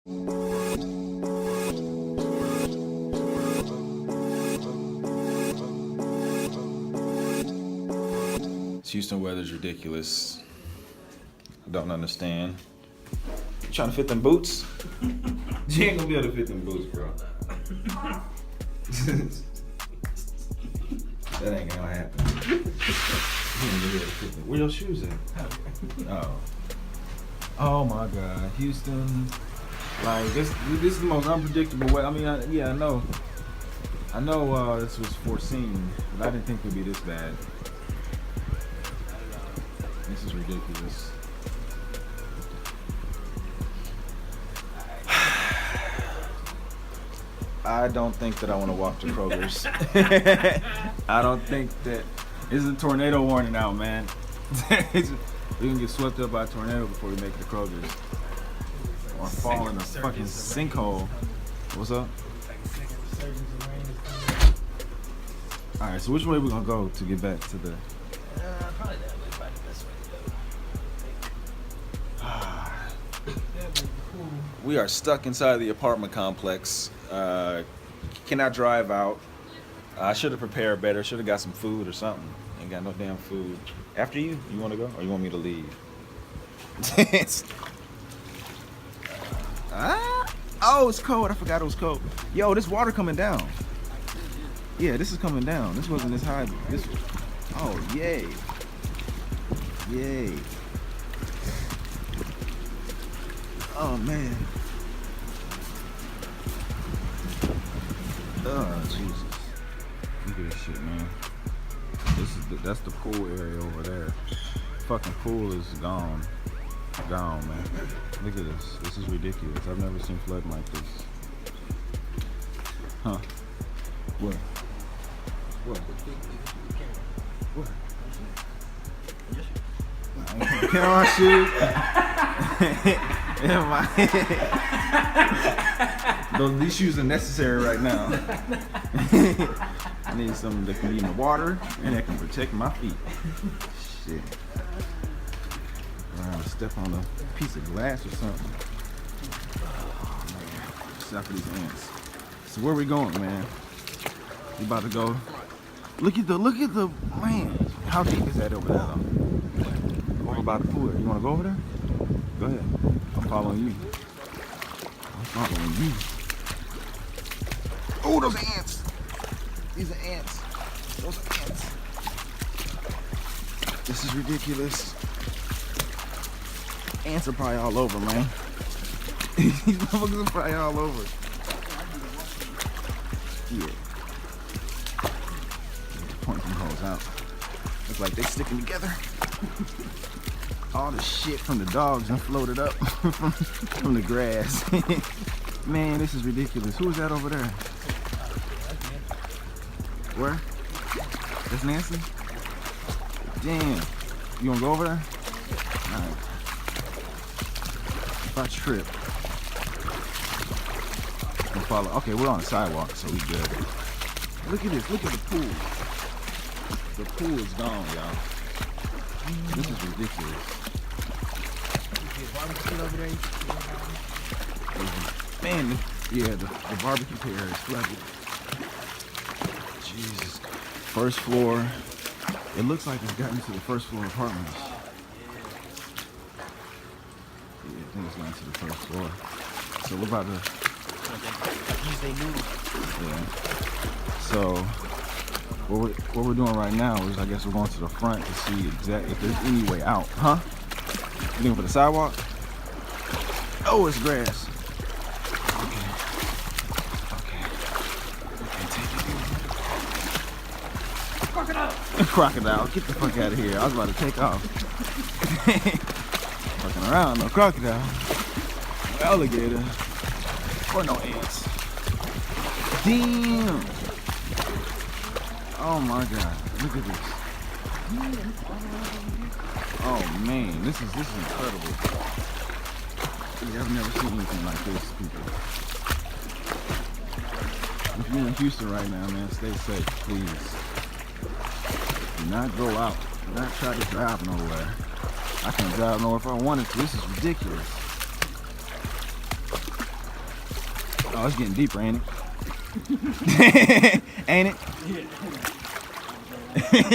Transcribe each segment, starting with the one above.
Houston weather's ridiculous. I don't understand. You trying to fit them boots? You ain't gonna be able to fit them boots, bro. That ain't gonna happen. You ain't gonna be able to fit them. Where your shoes at? Oh. Oh my God, Houston. Like this is the most unpredictable way. I mean, I know. I know this was foreseen, but I didn't think it would be this bad. This is ridiculous. I don't think that I want to walk to Kroger's. I don't think that. This is a tornado warning out, man. We can get swept up by a tornado before we make it to Kroger's. Or fall in a fucking sinkhole. What's up? Alright, so which way we gonna go to get back to the... Probably that way, probably the best way to go. We are stuck inside the apartment complex. Cannot drive out. I should have prepared better. Should have got some food or something. Ain't got no damn food. After you want to go, or you want me to leave? Oh, it's cold. I forgot it was cold. Yo, this water coming down. Yeah, this is coming down. This wasn't this high. Oh, yay. Yay. Oh, man. Oh, Jesus. Look at this shit, man. That's the pool area over there. Fucking pool is gone. Gone, man. Look at this. This is ridiculous. I've never seen flooding like this. Huh? What? What? What? Get on my shoes. These shoes are necessary right now. I need something that can be in the water and that can protect my feet. Shit. I'm gonna step on a piece of glass or something. Oh man. Stop for these ants. So where we going, man? We about to go. Look at the man. How deep is that over there though? Over by the pool. You wanna go over there? Go ahead. I'm following you. I'm following you. Oh, those are ants. These are ants. Those are ants. This is ridiculous. Ants are probably all over, man. These motherfuckers are probably all over. Yeah. Point some holes out. Looks like they sticking together. All the shit from the dogs and floated up from the grass. Man, this is ridiculous. Who is that over there? Where? That's Nancy? Damn. You wanna go over there? Alright. If I trip. We'll follow. Okay, we're on the sidewalk, so we good. Look at this. Look at the pool. The pool is gone, y'all. This is ridiculous. Man, yeah, the barbecue pit area is flooded. Jesus. First floor. It looks like it's gotten to the first floor apartments. Yeah, I think it's gotten to the first floor. So we're about to... Yeah. So what we're doing right now is I guess we're going to the front to see exactly if there's any way out. Huh? You looking for the sidewalk? Oh, it's grass. Okay. Take it. Crocodile. Crocodile. Get the fuck out of here. I was about to take off. Fucking around, no crocodile. No alligator. Or no ants. Damn. Oh my God. Look at this. Oh man, this is incredible. I've never seen anything like this, people. If you're in Houston right now, man, stay safe, please. Do not go out. Do not try to drive nowhere. I can't drive nowhere if I wanted to. This is ridiculous. Oh, it's getting deeper, ain't it? Ain't it? Yeah.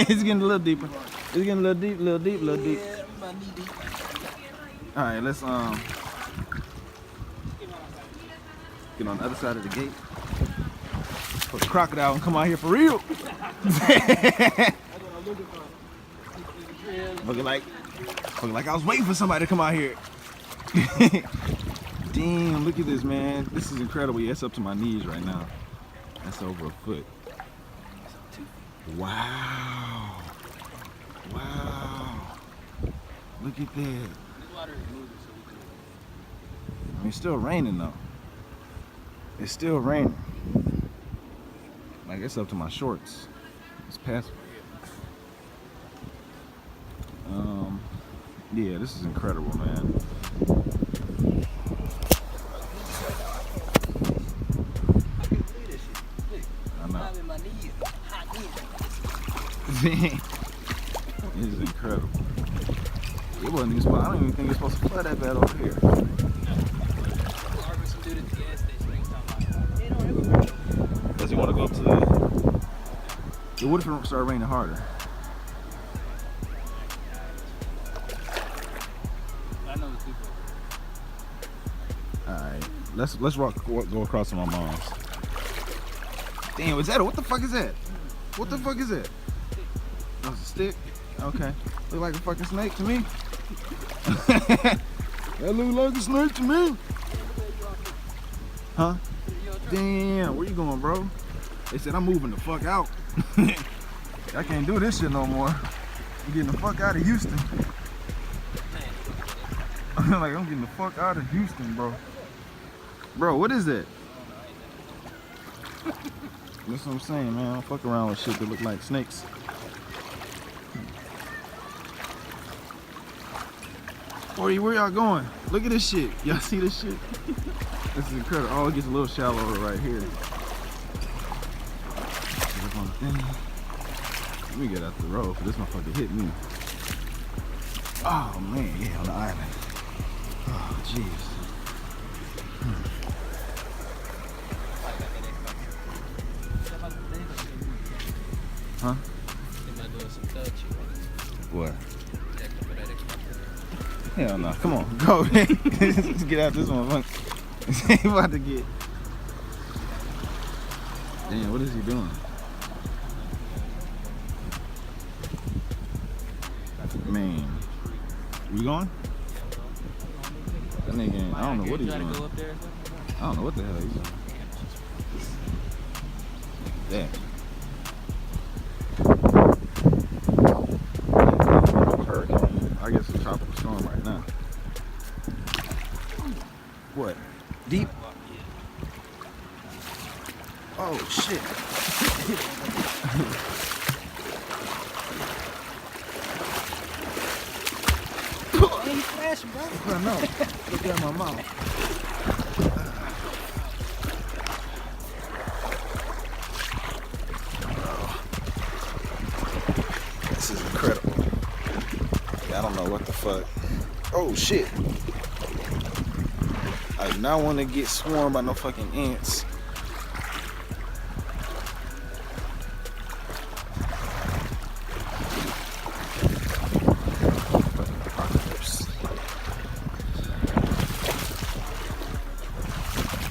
It's getting a little deeper. It's getting a little deep, little deep, little deep. Yeah, my knee deep. All right, let's get on the other side of the gate. For the crocodile and come out here for real. Looking like I was waiting for somebody to come out here. Damn, look at this, man. This is incredible. Yeah, it's up to my knees right now. That's over a foot. Wow. Wow. Look at that. This water is moving, so we can. I mean, it's still raining though. It's still raining. Like it's up to my shorts. It's past. Yeah, this is incredible, man. I can believe this shit. Look, I know. I'm in my knees. Hot knees. This is incredible. It wasn't even supposed. I don't even think it's supposed to flood that bad over here. Harvey, some dude at the gas station, he's talking about, they don't ever rain. Does he want to go to the... Yeah, what if it started raining harder? I know the people. Alright, let's go across to my mom's. Damn, is that what the fuck is that? What the fuck is that? Oh, it's a stick? Okay. Look like a fucking snake to me. That look like a snake to me. Huh? Damn, where you going, bro? They said I'm moving the fuck out. I can't do this shit no more. I'm getting the fuck out of Houston. Like, I'm getting the fuck out of Houston, bro. Bro, what is that? That's what I'm saying, man. I don't fuck around with shit that look like snakes. Where y'all going? Look at this shit. Y'all see this shit? This is incredible. Oh, it gets a little shallower right here. Let me get out the road, because this motherfucker hit me. Oh, man. Yeah, on the island. Oh, jeez. Huh? What? Hell no. Come on. Go. Let's get out this motherfucker. He about to get... Damn, what is he doing? Man. We going? That nigga ain't... I don't know what he's doing. I don't know what the hell he's doing. Damn. I guess it's a tropical storm right now. What? Deep? Oh shit. Ain't flashing, bro. I know. Look at my mouth. This is incredible. I don't know what the fuck. Oh shit. I do not want to get swarmed by no fucking ants.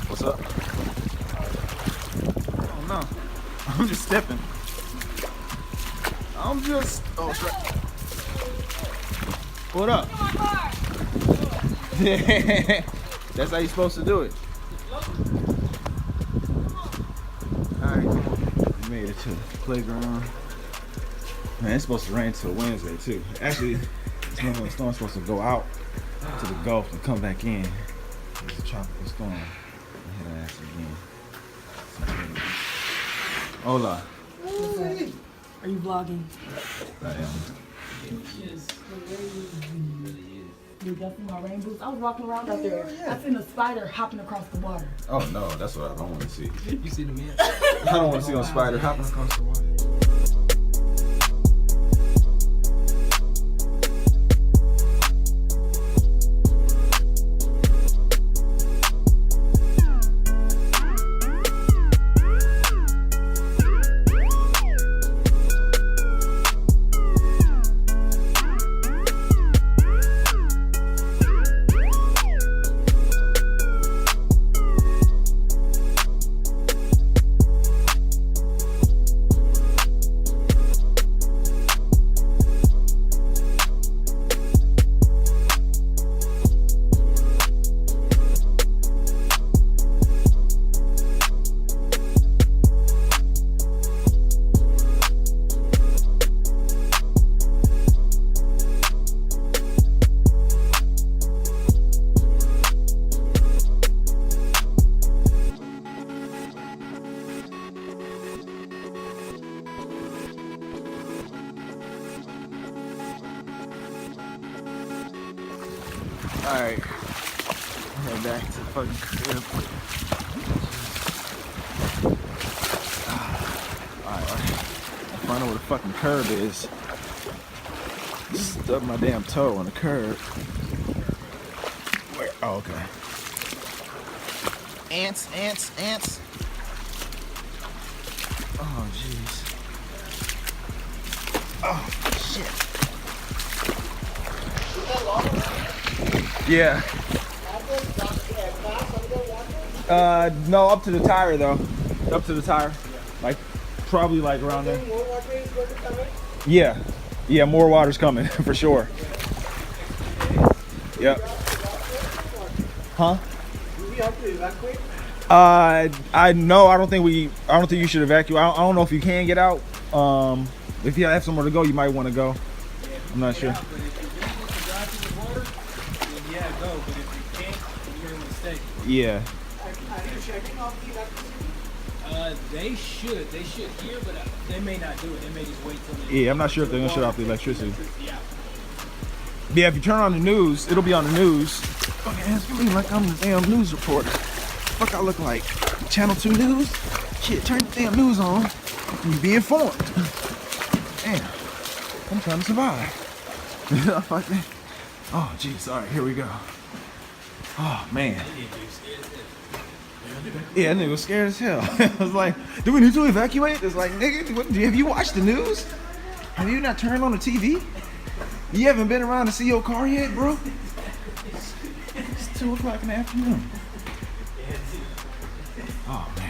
What's up? Oh no. I'm just stepping. Oh, it's right. What up? That's how you're supposed to do it. Alright, we made it to the playground. Man, it's supposed to rain till Wednesday too. Actually, the storm's supposed to go out to the Gulf and come back in. It's a tropical storm. I hit her ass again. Hola. Are you vlogging? I am. You got my rain boots? I was walking around out there. I seen a spider hopping across the water. Oh no, that's what I don't want to see. You see the man? I don't want to see a spider hopping across the water. Alright. Head back to the fucking crib. Alright. I'll find out where the fucking curb is. Stubbed my damn toe on the curb. Where? Oh, okay. Ants. Oh, jeez. Oh, shit. Yeah. No, up to the tire though. Up to the tire. Like, probably like around there. Yeah. Yeah, more water's coming for sure. Yep. Huh? I don't think you should evacuate. I don't know if you can get out. If you have somewhere to go, you might want to go. I'm not sure. But if you're able to drive through the water, then yeah, go. But if you can't, then you're gonna stay. Yeah. They should here, but they may not do it. They may just wait till they. Yeah, I'm not sure if they're gonna shut off the electricity. Yeah. Yeah, if you turn on the news, it'll be on the news. Fucking ask me like I'm the damn news reporter. Fuck I look like? Channel 2 News? Shit, turn the damn news on. You be informed. Damn. I'm trying to survive. Fucking. Oh, jeez. All right, here we go. Oh, man. Yeah, that nigga was scared as hell. I was like, do we need to evacuate? It's like, nigga, have you watched the news? Have you not turned on the TV? You haven't been around to see your car yet, bro? It's 2 o'clock in the afternoon. Oh, man.